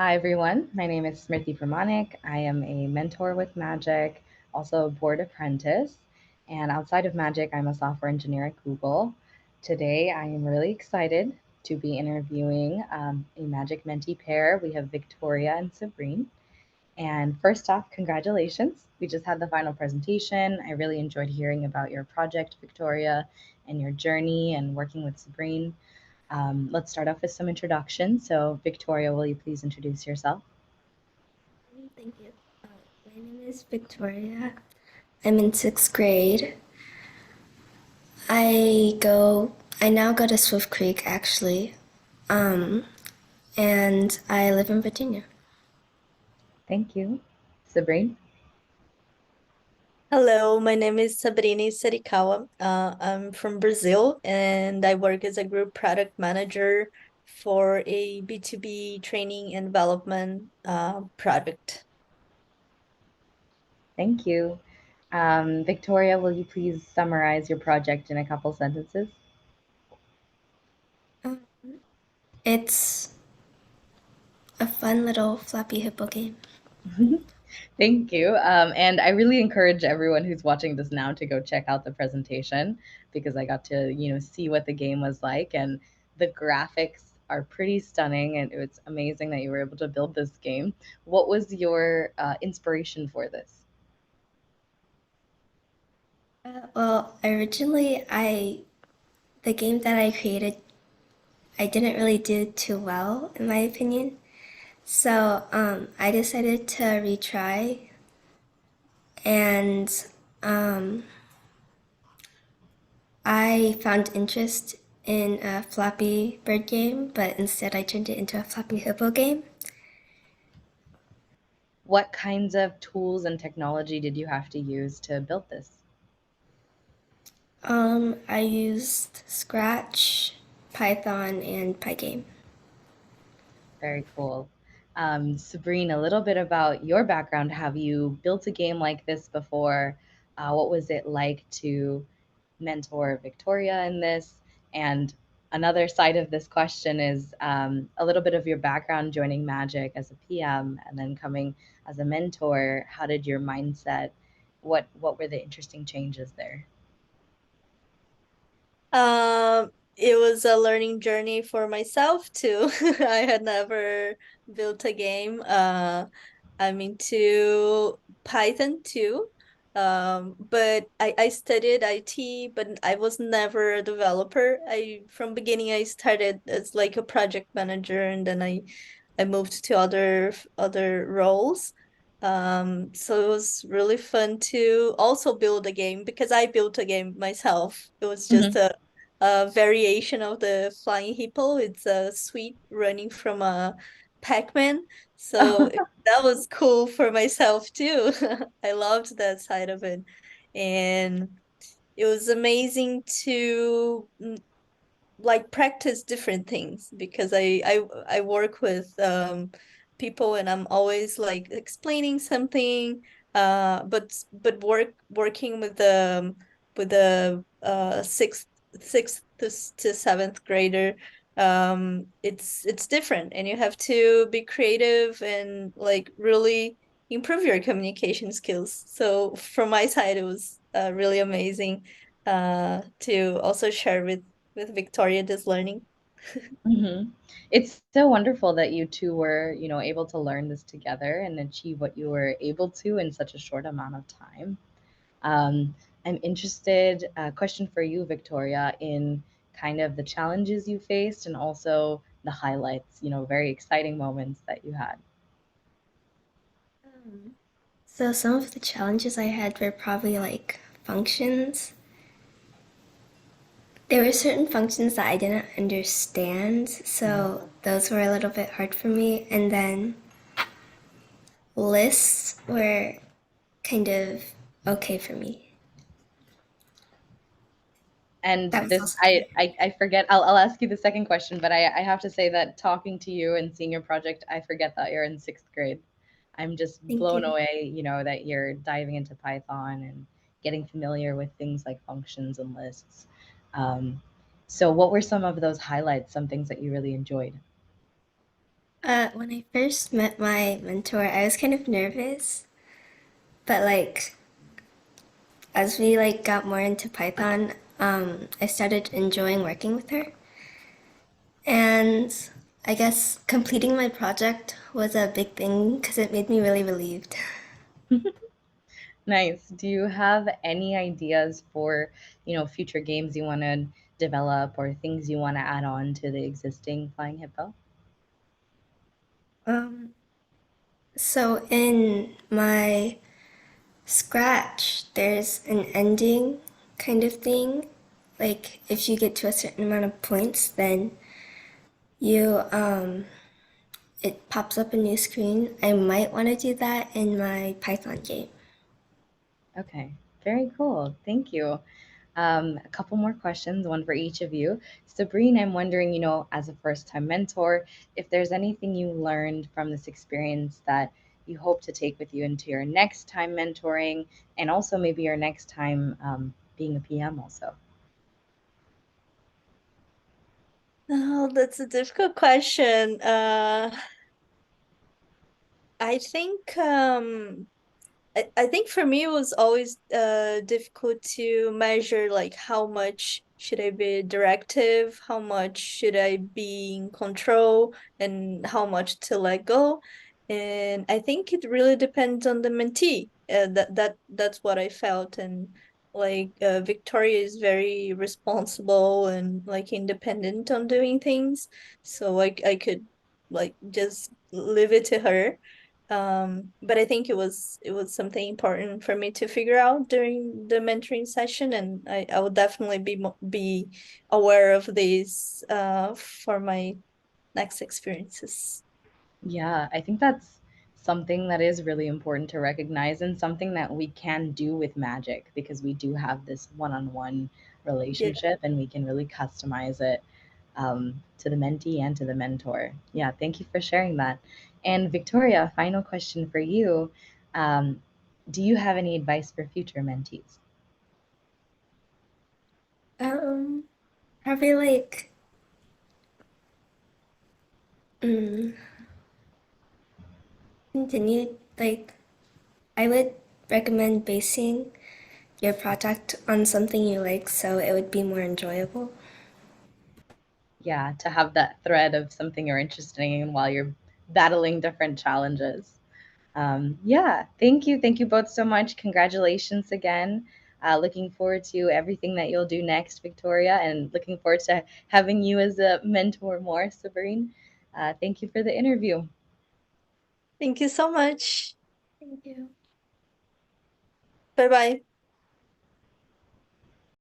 Hi, everyone. My name is Smriti P. I am a mentor with Magic, also a board apprentice. And outside of Magic, I'm a software engineer at Google. Today, I am really excited to be interviewing a Magic mentee pair. We have Victoria and Sabrine. And first off, congratulations. We just had the final presentation. I really enjoyed hearing about your project, Victoria, and your journey and working with Sabrine. Let's start off with some introductions. So, Victoria, will you please introduce yourself? Thank you. My name is Victoria. I'm in sixth grade. I now go to Swift Creek actually, um, and I live in Virginia. Thank you. Sabrine? Hello, my name is Sabrine S. I'm from Brazil and I work as a group product manager for a B2B training and development product. Thank you. Victoria, will you please summarize your project in a couple sentences? Um, it's a fun little Flappy Hippo game. Thank you. And I really encourage everyone who's watching this now to go check out the presentation because I got to, see what the game was like, and the graphics are pretty stunning, and it's amazing that you were able to build this game. What was your inspiration for this? Well, originally, I the game that I created, I didn't really do too well in my opinion. So I decided to retry, and um, I found interest in a Flappy Bird game, but instead I turned it into a Flappy Hippo game. What kinds of tools and technology did you have to use to build this? I used Scratch, Python, and Pygame. Very cool. Sabrine, a little bit about your background. Have you built a game like this before? What was it like to mentor Victoria in this? And another side of this question is a little bit of your background joining Magic as a PM and then coming as a mentor. How did your mindset? What were the interesting changes there? It was a learning journey for myself too. I had never built a game. I'm into Python too. But I studied IT, but I was never a developer. From beginning I started as like a project manager, and then I moved to other roles. So it was really fun to also build a game because I built a game myself. It was just Mhm. a variation of the flying hippo. It's a sweet running from a Pac-Man. So that was cool for myself too. I loved that side of it. And it was amazing to like practice different things because I work with people and I'm always like explaining something but working with the sixth to seventh grader, it's different and you have to be creative and like really improve your communication skills. So from my side it was really amazing to also share with Victoria this learning. Mhm. It's so wonderful that you two were, able to learn this together and achieve what you were able to in such a short amount of time. Um, I'm interested, question for you, Victoria, in kind of the challenges you faced and also the highlights, very exciting moments that you had. Um, so some of the challenges I had were probably like functions. There were certain functions that I didn't understand, Mm. so those were a little bit hard for me. And then lists were kind of okay for me. And That was this, also kind I forget, I'll ask you the second question, but I have to say that talking to you and seeing your project, I forget that you're in sixth grade. I'm just Thank blown you. away, that you're diving into Python and getting familiar with things like functions and lists. Um, so what were some of those highlights, some things that you really enjoyed? When I first met my mentor, I was kind of nervous, but like as we like got more into Python, I started enjoying working with her. And I guess completing my project was a big thing because it made me really relieved. Nice. Do you have any ideas for, future games you want to develop or things you want to add on to the existing Flying Hippo? Um, so in my Scratch, there's an ending kind of thing. Like if you get to a certain amount of points, then you it pops up a new screen. I might want to do that in my Python game. Okay, very cool. Thank you. A couple more questions, one for each of you. Sabrine, I'm wondering, as a first time mentor, if there's anything you learned from this experience that you hope to take with you into your next time mentoring and also maybe your next time being a PM, also. Oh, that's a difficult question. I think I think for me it was always difficult to measure like how much should I be directive, how much should I be in control, and how much to let go. And I think it really depends on the mentee. That's what I felt. And like Victoria is very responsible and like independent on doing things, so like I could like just leave it to her. But I think it was something important for me to figure out during the mentoring session, and I will definitely be aware of this for my next experiences. Yeah, I think that's something that is really important to recognize and something that we can do with magic because we do have this one on one Yeah. relationship and we can really customize it to the mentee and to the mentor. Yeah, thank you for sharing that. And Victoria, final question for you. Um, do you have any advice for future mentees? Um, Probably like mm, continue like I would recommend basing your project on something you like so it would be more enjoyable. Yeah, to have that thread of something you're interested in while you're battling different challenges. Yeah, thank you. Thank you both so much. Congratulations again. Looking forward to everything that you'll do next, Victoria, and looking forward to having you as a mentor more, Sabrine. Thank you for the interview. Thank you so much. Thank you. Bye bye.